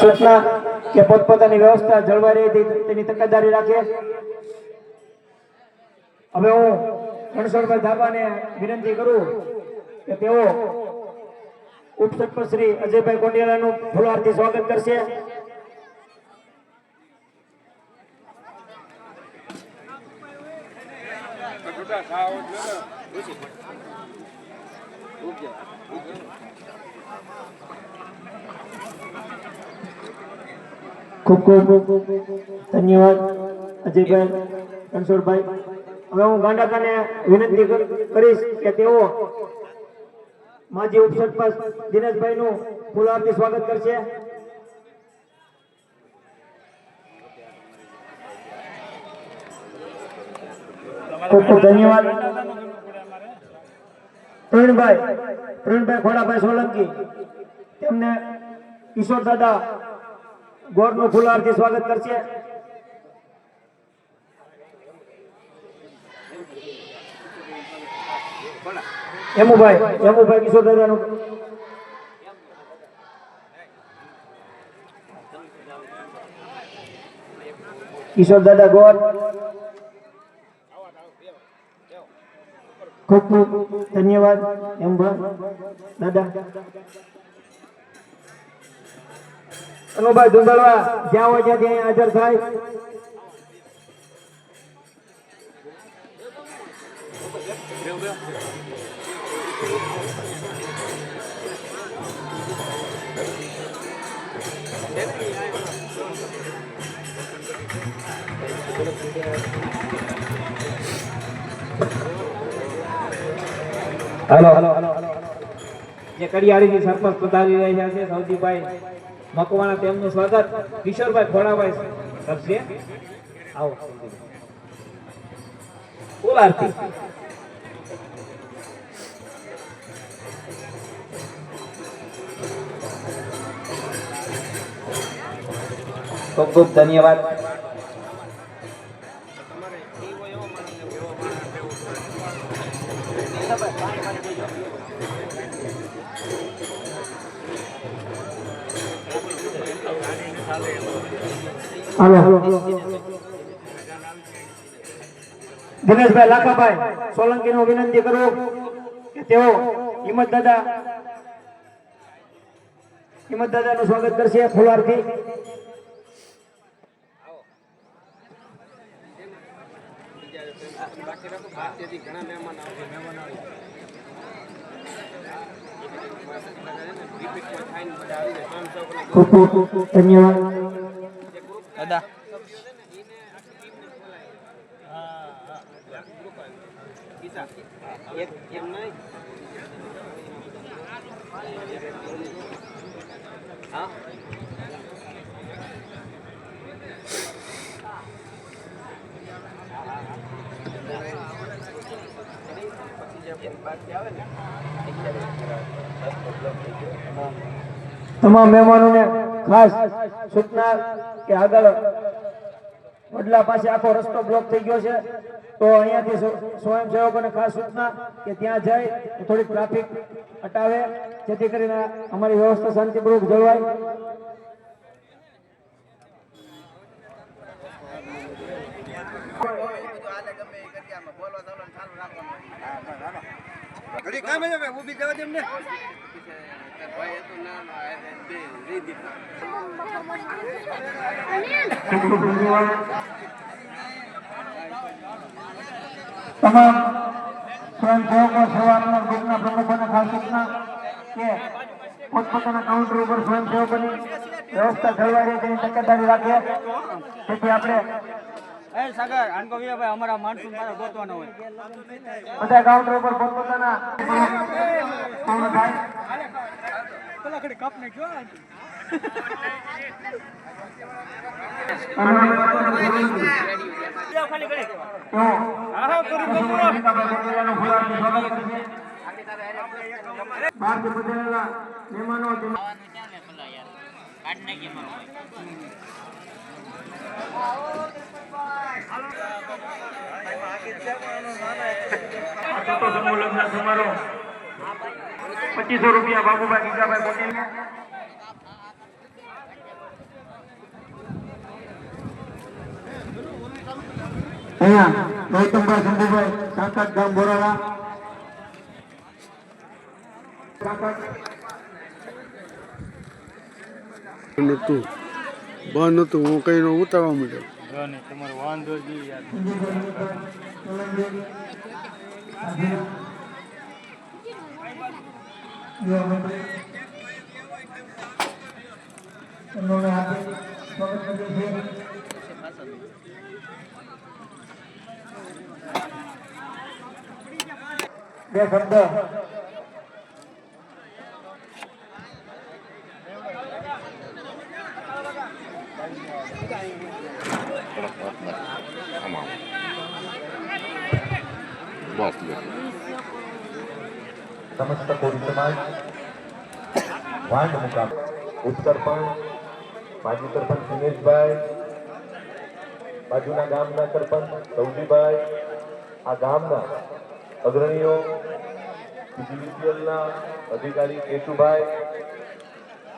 સૂચના કે પોતપોતાની વ્યવસ્થા જળવાઈ રહે તેની તકેદારી રાખે। હવે હું રણછોડભાઈ ધાબાને વિનંતી કરું કે તેઓ ઉપસરપંચ શ્રી અજયભાઈ કોંડિયાલાનું ફૂલહારથી સ્વાગત કરશે। ખૂબ ખૂબ ધન્યવાદ અજયભાઈ, રણછોડભાઈ। હવે હું ગાંડાતાને વિનંતી કરીશ કે તેઓ માજી ઉપસરપંચ દિનેશભાઈનું ફૂલહારથી સ્વાગત કરશે। ખૂબ ખૂબ ધન્યવાદ। પ્રવીણભાઈ ખોડાભાઈ સોલંકી તેમને ઈશ્વર દાદા ગોળનું ફૂલહારથી સ્વાગત કરશે। હેમુભાઈ કિશોર દાદાનું કિશોર દાદા ગોળ, ખૂબ ખૂબ ધન્યવાદ હેમભાઈ દાદા। અનુભાઈ ધુંધળવા જ્યાં હોય ત્યાંથી હાજર થાય। હેલો જે કડિયાળીની સરપંચ પધારી રહ્યા છે સૌજીભાઈ મકવાણા, તેમનું સ્વાગત કિશોરભાઈ ખોડાભાઈ કરશે। આવો ફૂલહારથી। ખૂબ ખૂબ ધન્યવાદ। દિનેશભાઈ લાખાભાઈ સોલંકી નું વિનંતી કરું કે તેઓ હિંમત દાદાનું સ્વાગત કરશે ફૂલહારથી। ખૂબ ખૂબ ધન્યવાદ દાદા। તમામ મહેમાનોને ખાસ સૂચના કે આગળ વડલા પાસે આખો રસ્તો બ્લોક થઈ ગયો છે, તો અહીંયાથી સ્વયંસેવકોને ખાસ સૂચના કે ત્યાં જઈ થોડીક ટ્રાફિક હટાવે, જેથી કરીને અમારી વ્યવસ્થા શાંતિપૂર્વક જળવાય। ઘડી કામ છે ભાઈ, ઊભી જવા દે એમને। તમામ સ્વયંસેવકો સવારના ગ્રુપના પ્રમુખોને ખાસ સૂચના કે પોતપોતાના કાઉન્ટર ઉપર સ્વયંસેવકોની વ્યવસ્થા જળવાઈ રહે તેની તકેદારી રાખે, જેથી આપણે અમારા માણસો ગોતવાના હોય બધા કાઉન્ટર ઉપર પોતપોતાના પૂર્ણ થાય। મહેમાનો સમારોહ 2500 રૂપિયા બાબુભાઈ ગીગાભાઈ પટેલ। અહીંયા ગૌતમભાઈ શંભુભાઈ સાંકટ ગામ બોરાળા નતું બંધ નતું હું કઈ ઉતારવા માંડ્યો તમારો વાંધો જ નહીં યાર. બે શબ્દ समस्त कोरी समाज वांड मुकाम उपसरपंच माजी सरपंच દિનેશભાઈ બાજુના ગામના સરપંચ સૌજીભાઈ આ ગામના અગ્રણીઓ પીજીવીસીએલના અધિકારી કેશુભાઈ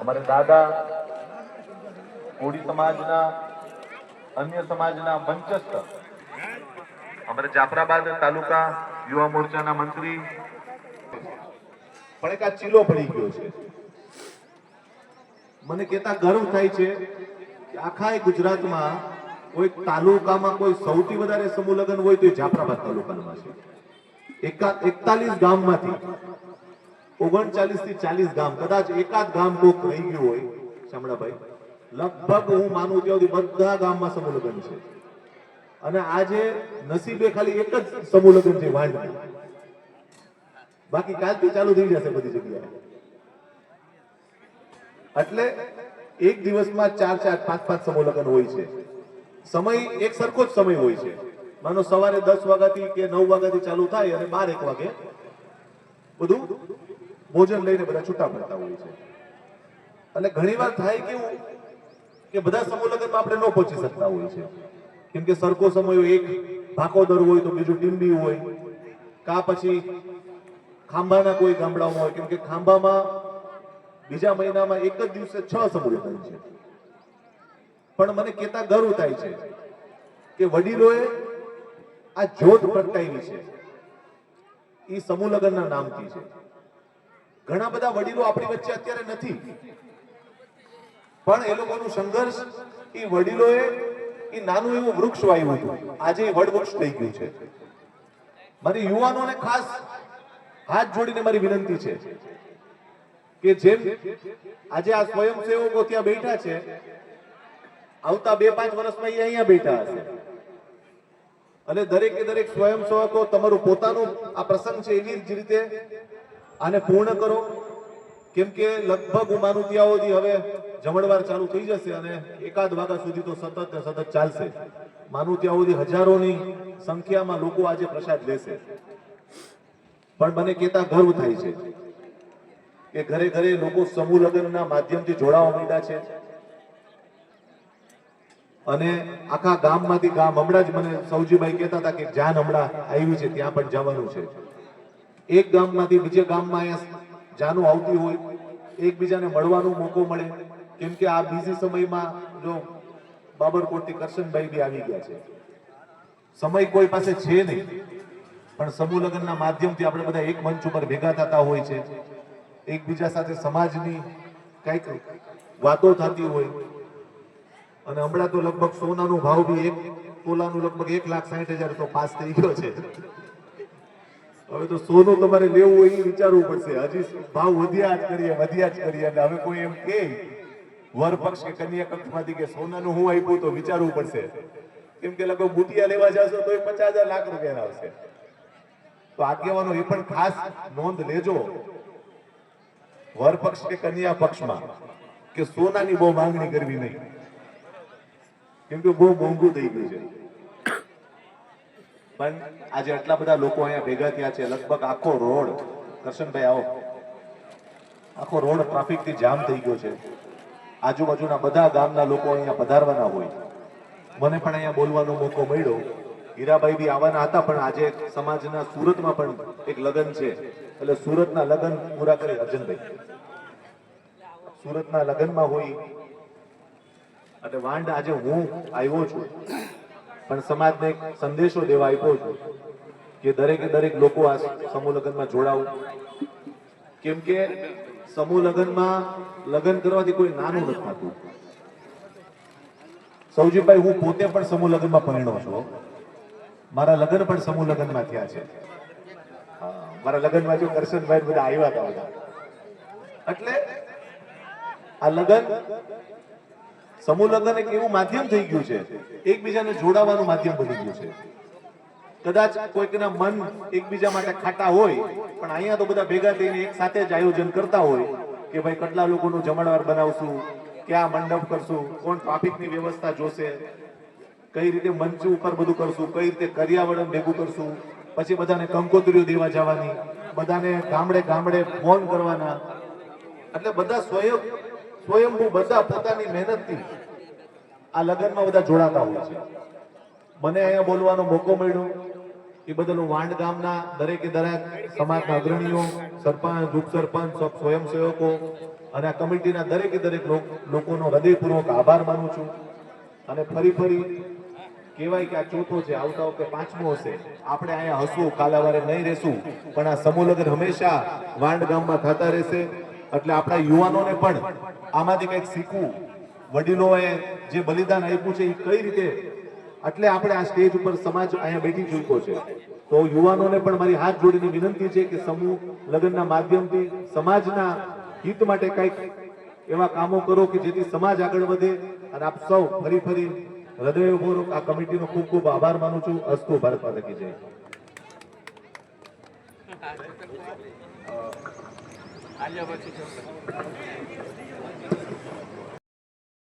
અમારા દાદા કોળી સમાજના અન્ય સમાજના મંચસ્થ અમારા જાફરાબાદ તાલુકા યુવા મોરચાના મંત્રી પણ એક આ ચીલો પડી ગયો છે. મને કહેતા ગર્વ થાય છે કે આખા ગુજરાતમાં કોઈ તાલુકામાં કોઈ સૌથી વધારે સમૂહ લગ્ન હોય તો એ જાફરાબાદ તાલુકામાં છે. 41 ગામમાંથી 39 થી 40 ગામ, કદાચ એકાદ ગામ કોક રહી ગયું હોય શામળાભાઈ, લગભગ હું માનું ત્યાં સુધી બધા ગામમાં સમૂહ લગ્ન છે. અને આજે નસીબે ખાલી એક જ સમૂહ લગ્ન છે વાંઢની, બાકી કાલથી ચાલુ થઈ જશે બધી જગ્યાએ. એટલે એક દિવસમાં 4-4, 5-5 સમૂહ લગ્ન હોય છે. સમય એક સરખો જ સમય હોય છે. માનો સવારે 10 વાગ્યાથી કે 9 વાગ્યાથી ચાલુ થાય અને 12-1 વાગે બધું ભોજન લઈને બધા છૂટા પડતા હોય છે. એટલે ઘણીવાર થાય કેવું કે બધા સમૂહ લગ્નમાં આપણે ન પહોંચી શકતા હોય છે, કેમ કે સરખો સમય હોય, એક ભાકોદર હોય તો બીજું ટીંબી હોય, કા પછી ખાંભાના કોઈ ગામડાઓમાં હોય, કેમ કે ખાંભામાં બીજા મહિનામાં એક જ દિવસે 6 સમૂહ લગ્ન છે. પણ મને કહેતા ગર્વ થાય છે કે વડીલોએ આ જ્યોત પ્રગટાવી છે એ સમૂહ લગ્નના નામથી છે. ઘણા બધા વડીલો આપણી વચ્ચે અત્યારે નથી, પણ એ લોકોનું સંઘર્ષ એ વડીલોએ એ નાનું એવું વૃક્ષ વાવ્યું હતું, આજે એ વડ વૃક્ષ થઈ ગયું છે. મારી યુવાનોને ખાસ હાથ જોડીને મારી વિનંતી છે કે જેમ આજે આ સ્વયંસેવકો ત્યાં બેઠા છે, આવતા 2-5 વર્ષમાં એ અહીંયા બેઠા હશે. અને દરેકે દરેક સ્વયંસેવકો તમારું પોતાનું આ પ્રસંગ છે એવી જ રીતે આને પૂર્ણ કરો, કેમ કે લગભગ હું માનું ત્યાં સુધી હવે જમણવાર ચાલુ થઈ જશે અને એકાદ વાગ્યા સુધી તો સતત ચાલશે. માનું ત્યાં સુધી હજારોની સંખ્યામાં લોકો આજે પ્રસાદ લેશે. પણ મને કહેતા ગર્વ થાય છે કે ઘરે ઘરે લોકો સમૂહ લગ્નના માધ્યમથી જોડાવા માંડ્યા છે. અને આખા ગામમાંથી ગામ, હમણાં જ મને સૌજીભાઈ કહેતા હતા કે જાન હમણાં આવી છે ત્યાં પણ જવાનું છે. એક ગામમાંથી બીજે ગામમાં અહીંયા જાનું આવતી હોય, એકબીજાને મળવાનો મોકો મળે, કેમ કે આ બીજી સમયમાં જો બાબરકોટથી કરશનભાઈ બી આવી ગયા છે. સમય કોઈ પાસે છે નહીં, પણ સમૂહ લગ્નના માધ્યમથી આપણે બધા એક મંચ ઉપર ભેગા થતા હોય છે, એકબીજા સાથે સમાજની કંઈક વાતો થતી હોય. અને હમણાં તો લગભગ સોનાનો ભાવ બી એક તોલાનું લગભગ 1,60,000 તો પાસ થઈ ગયો છે. હવે તો સોનું તમારે લેવું હોય એ વિચારવું પડશે. હજી ભાવ વધ્યા જ કરીએ. અને હવે કોઈ એમ કે વર પક્ષ કે કન્યા પક્ષમાંથી કે સોનાનું હું આપ્યું તો વિચારવું પડશે, કેમ કે લગભગ બુટિયા લેવા જશો તો 50,000 લાખ રૂપિયા આવશે. તો આગેવાનો એ પણ ખાસ નોંધ લેજો વર પક્ષ કે કન્યા પક્ષમાં કે સોનાની બહુ માંગણી કરવી નહીં, કેમ કે બહુ મોંઘું થઈ ગયું છે. પણ આજે આટલા બધા લોકો અહીંયા ભેગા થયા છે, લગભગ આખો રોડ, કરશનભાઈ આવો, આખો રોડ ટ્રાફિકથી જામ થઈ ગયો છે. આજુબાજુના બધા ગામના લોકો અહીંયા પધારવાના હોય. મને પણ અહીંયા બોલવાનો મોકો મળ્યો. હીરાભાઈ બી આવવાના હતા, પણ આજે સમાજના સુરતમાં પણ એક લગ્ન છે, એટલે સુરતના લગ્ન પૂરા કરી અર્જનભાઈ સુરતના લગ્નમાં હોય. અને વાંડ આજે હું આવ્યો છું પણ સમાજને એક સંદેશો દેવા આપ્યો છું કે દરેકે દરેક લોકો આ સમૂહ લગ્નમાં જોડાવું, કેમ કે સમૂહ લગ્નમાં લગ્ન કરવાથી કોઈ નાનું નથી થતું. સૌજીભાઈ, હું પોતે પણ સમૂહ લગ્નમાં પરણ્યો છું. મારા લગ્ન પણ સમૂહ લગ્નમાં થયા છે. મારા લગ્નમાં જો કરશનભાઈ બધા આવ્યા હતા બધા. એટલે આ લગ્ન, સમૂહ લગ્ન એક એવું માધ્યમ થઈ ગયું છે, એકબીજાને જોડાવાનું માધ્યમ બની ગયું છે. કદાચ કોઈકના મન એકબીજા માટે ખાટા હોય, પણ અહીંયા તો બધા ભેગા થઈને એક સાથે જ આયોજન કરતા હોય કે ભાઈ કેટલા લોકોનું જમણવાર બનાવશું, ક્યાં મંડપ કરશું, કોણ ટ્રાફિકની વ્યવસ્થા જોશે, કઈ રીતે મંચ ઉપર બધું કરશું, કઈ રીતે કરિયાવરણ ભેગું કરશું, પછી બધાને કંકોત્રીઓ દેવા જવાની, બધાને ગામડે ગામડે ફોન કરવાના. એટલે બધા સ્વયંભૂ બધા પોતાની મહેનતથી આ લગ્નમાં બધા જોડાતા હોય છે. મને અહીંયા બોલવાનો મોકો મળ્યો એ બદલ હું વાંડ ગામના દરેકે દરેક સમાજના અગ્રણીઓ, સરપંચ, ઉપસરપંચ, સ્વયંસેવકો અને આ કમિટીના દરેકે દરેક લોકોનો હૃદયપૂર્વક આભાર માનું છું. અને ફરી કહેવાય કે આ ચોથો છે, આવતા વખતે પાંચમો હશે. આપણે અહીંયા હસવું, કાલાવારે નહીં રહેશું, પણ આ સમૂહ લગ્ન હંમેશા વાંડ ગામમાં થતા રહેશે. એટલે આપણા યુવાનોને પણ આમાંથી કંઈક શીખવું, વડીલોએ જે બલિદાન આપ્યું છે એ કઈ રીતે, એટલે આપણે આ સ્ટેજ ઉપર સમાજ અહીંયા બેઠી ચૂક્યો છે. તો યુવાનોને પણ મારી હાથ જોડીને વિનંતી છે કે સમૂહ લગ્નના માધ્યમથી સમાજના હિત માટે કંઈક એવા કામો કરો કે જેથી સમાજ આગળ વધે. અને આપ સૌ ફરી હૃદયપૂર્વક આ કમિટીનો ખૂબ ખૂબ આભાર માનું છું. અસ્તુ, ભારત માતા કી જય. આલ્યા પછી